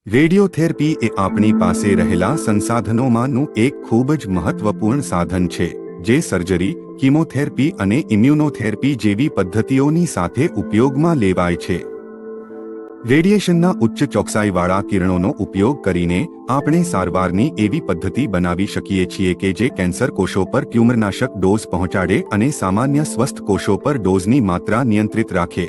Radiotherapy એ આપણી પાસે રહેલા સંસાધનોમાંનું એક ખૂબ જ મહત્વપૂર્ણ સાધન છે જે સર્જરી, કીમોથેરાપી અને ઇમ્યુનોથેરાપી જેવી પદ્ધતિઓની સાથે ઉપયોગમાં લેવાય છે। રેડિયેશનના ઉચ્ચ ચોકસાઈવાળા કિરણોનો ઉપયોગ કરીને આપણે સારવારની એવી પદ્ધતિ બનાવી શકીએ છીએ કે જે કેન્સર કોષો પર ટ્યુમરનાશક ડોઝ પહોંચાડે અને સામાન્ય સ્વસ્થ કોષો પર ડોઝની માત્રા નિયંત્રિત રાખે।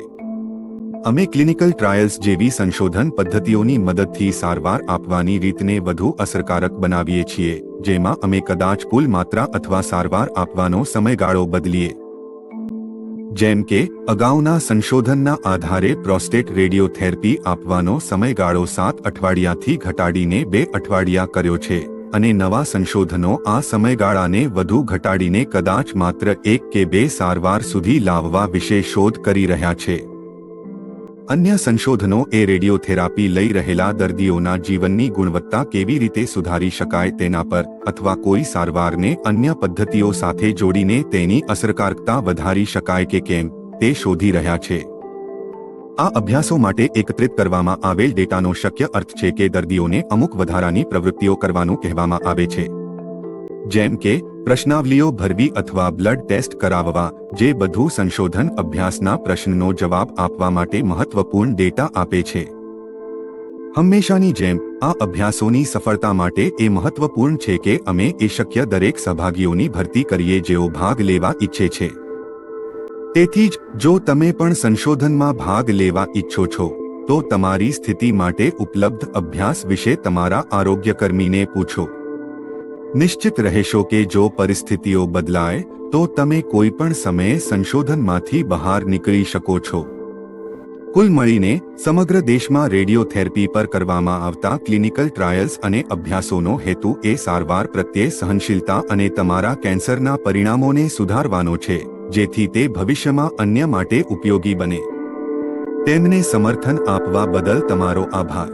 અમે ક્લિનિકલ ટ્રાયલ્સ જેવી સંશોધન પદ્ધતિઓની મદદથી સારવાર આપવાની રીતને વધુ અસરકારક બનાવીએ છીએ, જેમાં અમે કદાચ કુલ માત્રા અથવા સારવાર આપવાનો સમયગાળો બદલીએ। જેમ કે અગાઉના સંશોધનના આધારે પ્રોસ્ટેટ રેડિયોથેરાપી આપવાનો સમયગાળો 7 અઠવાડિયાથી ઘટાડીને 2 અઠવાડિયા કર્યો છે અને નવા સંશોધનો આ સમયગાળાને વધુ ઘટાડીને કદાચ માત્ર 1 કે 2 સારવાર સુધી લાવવા વિશે શોધ કરી રહ્યા છે। અન્ય સંશોધનો એ રેડિયોથેરાપી લઈ રહેલા દર્દીઓના જીવનની ગુણવત્તા કેવી રીતે સુધારી શકાય તેના પર અથવા કોઈ સારવારને અન્ય પદ્ધતિઓ સાથે જોડીને તેની અસરકારકતા વધારી શકાય કે કેમ તે શોધી રહ્યા છે। આ અભ્યાસો માટે એકત્રિત કરવામાં આવેલ ડેટાનો શક્ય અર્થ છે કે દર્દીઓને અમુક વધારાની પ્રવૃત્તિઓ કરવાનું કહેવામાં આવે છે, જેમ કે પ્રશ્નાવલીઓ ભરવી અથવા બ્લડ ટેસ્ટ કરાવવા, જે બધું સંશોધન અભ્યાસના પ્રશ્નનો જવાબ આપવા માટે મહત્વપૂર્ણ ડેટા આપે છે। હંમેશાની જેમ આ અભ્યાસોની સફળતા માટે એ મહત્વપૂર્ણ છે કે અમે એ શક્ય દરેક સહભાગીઓની ભરતી કરીએ જેઓ ભાગ લેવા ઈચ્છે છે। તેથી જ જો તમે પણ સંશોધનમાં ભાગ લેવા ઈચ્છો છો તો તમારી સ્થિતિ માટે ઉપલબ્ધ અભ્યાસ વિશે તમારા આરોગ્યકર્મીને પૂછો। નિશ્ચિત રહેશો કે જો પરિસ્થિતિઓ બદલાય તો તમે કોઈ પણ સમયે સંશોધનમાંથી બહાર નીકળી શકો છો। કુલ મળીને સમગ્ર દેશમાં રેડિયોથેરાપી પર કરવામાં આવતા ક્લિનિકલ ટ્રાયલ્સ અને અભ્યાસોનો હેતુ એ સારવાર પ્રત્યે સહનશીલતા અને તમારા કેન્સરના પરિણામોને સુધારવાનો છે, જેથી તે ભવિષ્યમાં અન્ય માટે ઉપયોગી બને। તેમને સમર્થન આપવા બદલ તમારો આભાર।